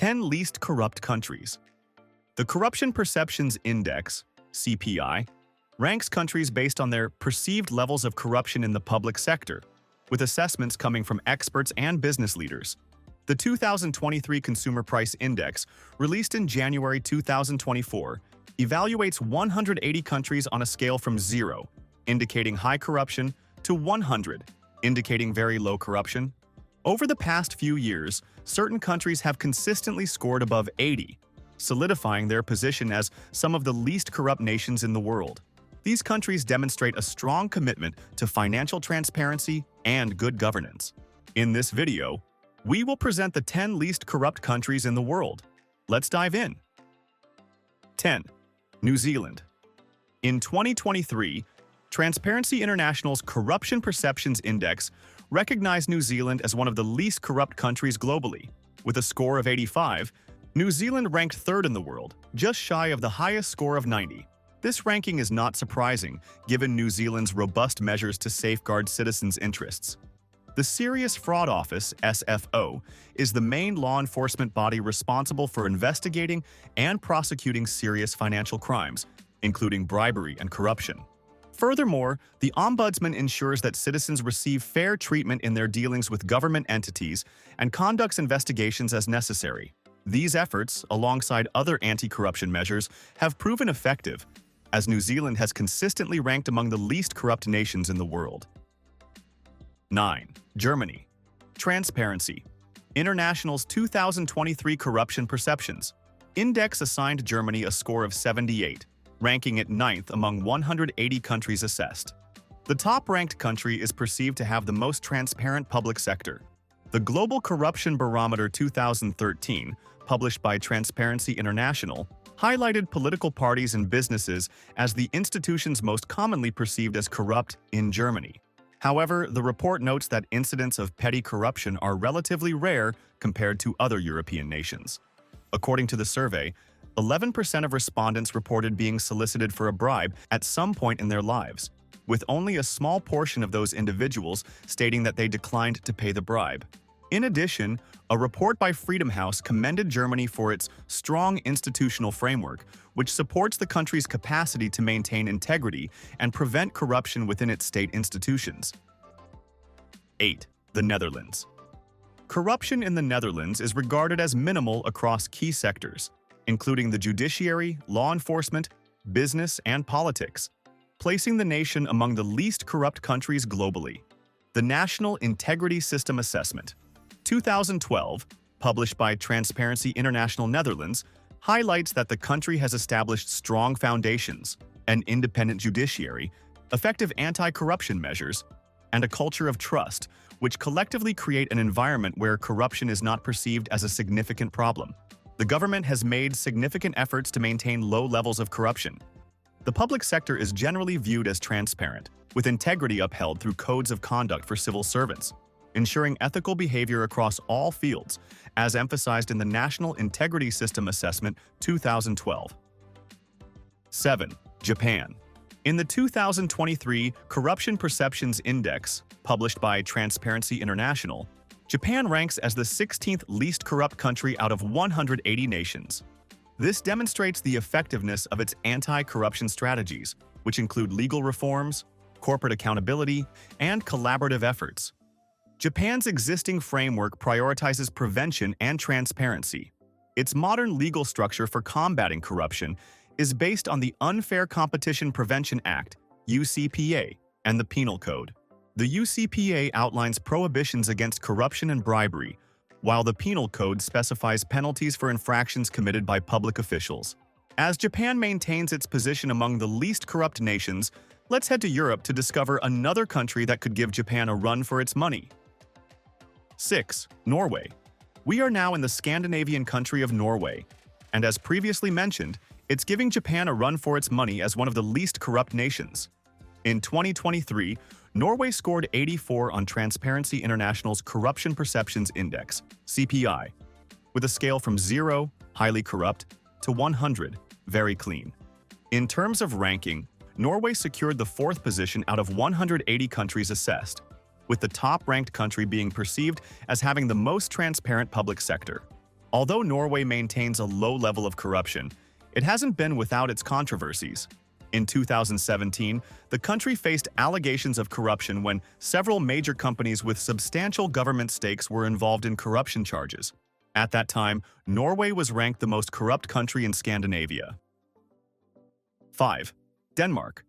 10 Least Corrupt Countries. The Corruption Perceptions Index, CPI, ranks countries based on their perceived levels of corruption in the public sector, with assessments coming from experts and business leaders. The 2023 Consumer Price Index, released in January 2024, evaluates 180 countries on a scale from 0, indicating high corruption, to 100, indicating very low corruption. Over the past few years, certain countries have consistently scored above 80, solidifying their position as some of the least corrupt nations in the world. These countries demonstrate a strong commitment to financial transparency and good governance. In this video, we will present the 10 least corrupt countries in the world. Let's dive in. 10. New Zealand. In 2023, Transparency International's Corruption Perceptions Index recognized New Zealand as one of the least corrupt countries globally. With a score of 85, New Zealand ranked third in the world, just shy of the highest score of 90. This ranking is not surprising, given New Zealand's robust measures to safeguard citizens' interests. The Serious Fraud Office, SFO, is the main law enforcement body responsible for investigating and prosecuting serious financial crimes, including bribery and corruption. Furthermore, the Ombudsman ensures that citizens receive fair treatment in their dealings with government entities and conducts investigations as necessary. These efforts, alongside other anti-corruption measures, have proven effective, as New Zealand has consistently ranked among the least corrupt nations in the world. 9. Germany. Transparency International's 2023 Corruption Perceptions Index assigned Germany a score of 78, ranking it 9th among 180 countries assessed. The top-ranked country is perceived to have the most transparent public sector. The Global Corruption Barometer 2013, published by Transparency International, highlighted political parties and businesses as the institutions most commonly perceived as corrupt in Germany. However, the report notes that incidents of petty corruption are relatively rare compared to other European nations. According to the survey, 11% of respondents reported being solicited for a bribe at some point in their lives, with only a small portion of those individuals stating that they declined to pay the bribe. In addition, a report by Freedom House commended Germany for its strong institutional framework, which supports the country's capacity to maintain integrity and prevent corruption within its state institutions. 8. The Netherlands. Corruption in the Netherlands is regarded as minimal across key sectors, including the judiciary, law enforcement, business, and politics, placing the nation among the least corrupt countries globally. The National Integrity System Assessment, 2012, published by Transparency International Netherlands, highlights that the country has established strong foundations, an independent judiciary, effective anti-corruption measures, and a culture of trust, which collectively create an environment where corruption is not perceived as a significant problem. The government has made significant efforts to maintain low levels of corruption. The public sector is generally viewed as transparent, with integrity upheld through codes of conduct for civil servants, ensuring ethical behavior across all fields, as emphasized in the National Integrity System Assessment 2012. 7. Japan. In the 2023 Corruption Perceptions Index, published by Transparency International, Japan ranks as the 16th least corrupt country out of 180 nations. This demonstrates the effectiveness of its anti-corruption strategies, which include legal reforms, corporate accountability, and collaborative efforts. Japan's existing framework prioritizes prevention and transparency. Its modern legal structure for combating corruption is based on the Unfair Competition Prevention Act, UCPA, and the Penal Code. The UCPA outlines prohibitions against corruption and bribery, while the Penal Code specifies penalties for infractions committed by public officials. As Japan maintains its position among the least corrupt nations, let's head to Europe to discover another country that could give Japan a run for its money. 6. Norway. We are now in the Scandinavian country of Norway, and as previously mentioned, it's giving Japan a run for its money as one of the least corrupt nations. In 2023, Norway scored 84 on Transparency International's Corruption Perceptions Index, CPI, with a scale from 0, highly corrupt, to 100, very clean. In terms of ranking, Norway secured the 4th position out of 180 countries assessed, with the top-ranked country being perceived as having the most transparent public sector. Although Norway maintains a low level of corruption, it hasn't been without its controversies. In 2017, the country faced allegations of corruption when several major companies with substantial government stakes were involved in corruption charges. At that time, Norway was ranked the most corrupt country in Scandinavia. 5. Denmark.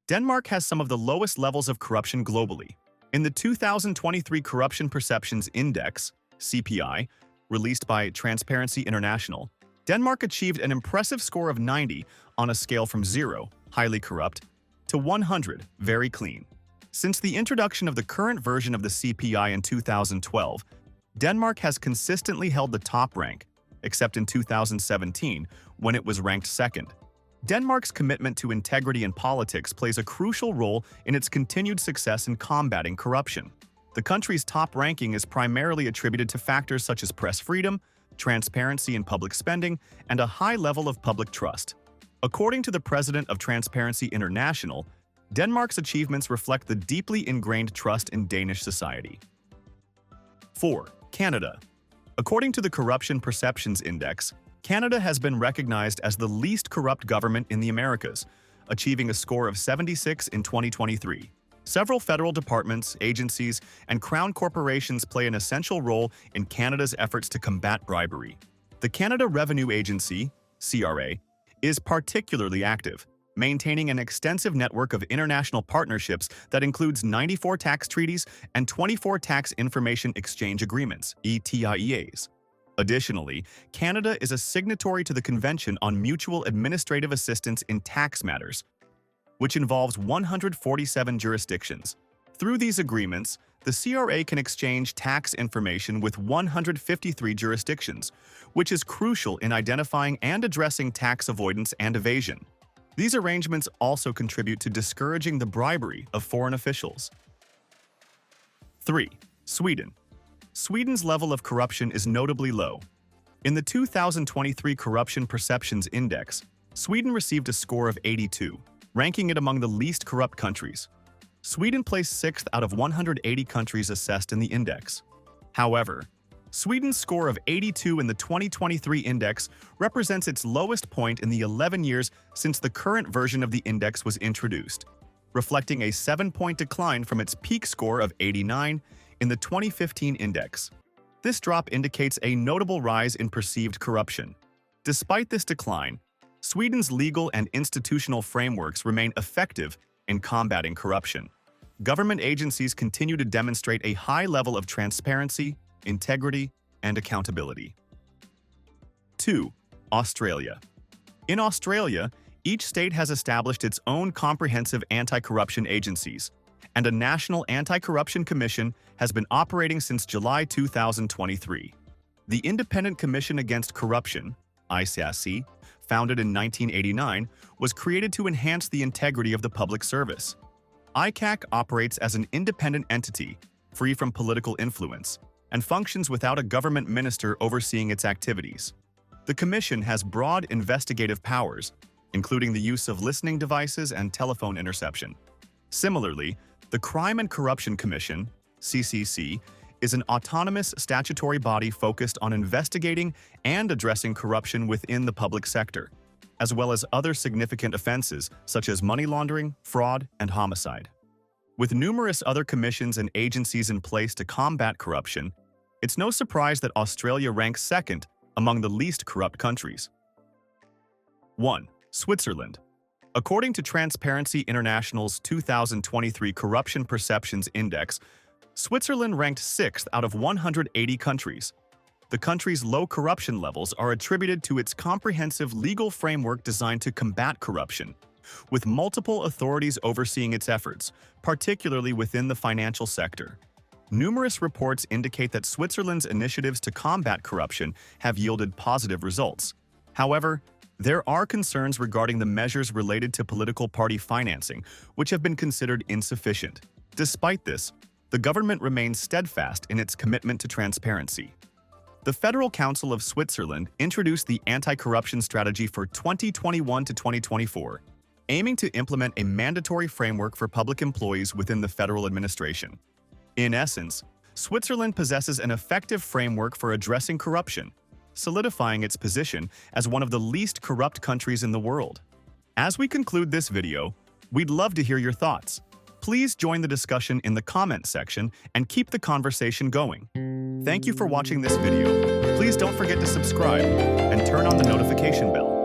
Denmark has some of the lowest levels of corruption globally. In the 2023 Corruption Perceptions Index, CPI, released by Transparency International, Denmark achieved an impressive score of 90 on a scale from 0, highly corrupt, to 100, very clean. Since the introduction of the current version of the CPI in 2012, Denmark has consistently held the top rank, except in 2017, when it was ranked second. Denmark's commitment to integrity in politics plays a crucial role in its continued success in combating corruption. The country's top ranking is primarily attributed to factors such as press freedom, transparency in public spending, and a high level of public trust. According to the president of Transparency International, Denmark's achievements reflect the deeply ingrained trust in Danish society. 4. Canada. According to the Corruption Perceptions Index, Canada has been recognized as the least corrupt government in the Americas, achieving a score of 76 in 2023. Several federal departments, agencies, and crown corporations play an essential role in Canada's efforts to combat bribery. The Canada Revenue Agency, CRA, is particularly active, maintaining an extensive network of international partnerships that includes 94 tax treaties and 24 tax information exchange agreements, ETIEAs. Additionally, Canada is a signatory to the Convention on Mutual Administrative Assistance in Tax Matters, which involves 147 jurisdictions. Through these agreements, the CRA can exchange tax information with 153 jurisdictions, which is crucial in identifying and addressing tax avoidance and evasion. These arrangements also contribute to discouraging the bribery of foreign officials. 3. Sweden. Sweden's level of corruption is notably low. In the 2023 Corruption Perceptions Index, Sweden received a score of 82, ranking it among the least corrupt countries. Sweden placed 6th out of 180 countries assessed in the index. However, Sweden's score of 82 in the 2023 index represents its lowest point in the 11 years since the current version of the index was introduced, reflecting a 7-point decline from its peak score of 89 in the 2015 index. This drop indicates a notable rise in perceived corruption. Despite this decline, Sweden's legal and institutional frameworks remain effective in combating corruption. Government agencies continue to demonstrate a high level of transparency, integrity, and accountability. 2. Australia. In Australia, each state has established its own comprehensive anti-corruption agencies, and a National Anti-Corruption Commission has been operating since July 2023. The Independent Commission Against Corruption, ICAC, founded in 1989, was created to enhance the integrity of the public service. ICAC operates as an independent entity, free from political influence, and functions without a government minister overseeing its activities. The Commission has broad investigative powers, including the use of listening devices and telephone interception. Similarly, the Crime and Corruption Commission, CCC, is an autonomous statutory body focused on investigating and addressing corruption within the public sector, as well as other significant offenses such as money laundering, fraud, and homicide. With numerous other commissions and agencies in place to combat corruption, it's no surprise that Australia ranks second among the least corrupt countries. 1. Switzerland. According to Transparency International's 2023 Corruption Perceptions Index, Switzerland ranked 6th out of 180 countries. The country's low corruption levels are attributed to its comprehensive legal framework designed to combat corruption, with multiple authorities overseeing its efforts, particularly within the financial sector. Numerous reports indicate that Switzerland's initiatives to combat corruption have yielded positive results. However, there are concerns regarding the measures related to political party financing, which have been considered insufficient. Despite this, the government remains steadfast in its commitment to transparency. The Federal Council of Switzerland introduced the Anti-Corruption Strategy for 2021 to 2024, aiming to implement a mandatory framework for public employees within the federal administration. In essence, Switzerland possesses an effective framework for addressing corruption, solidifying its position as one of the least corrupt countries in the world. As we conclude this video, we'd love to hear your thoughts. Please join the discussion in the comment section and keep the conversation going. Thank you for watching this video. Please don't forget to subscribe and turn on the notification bell.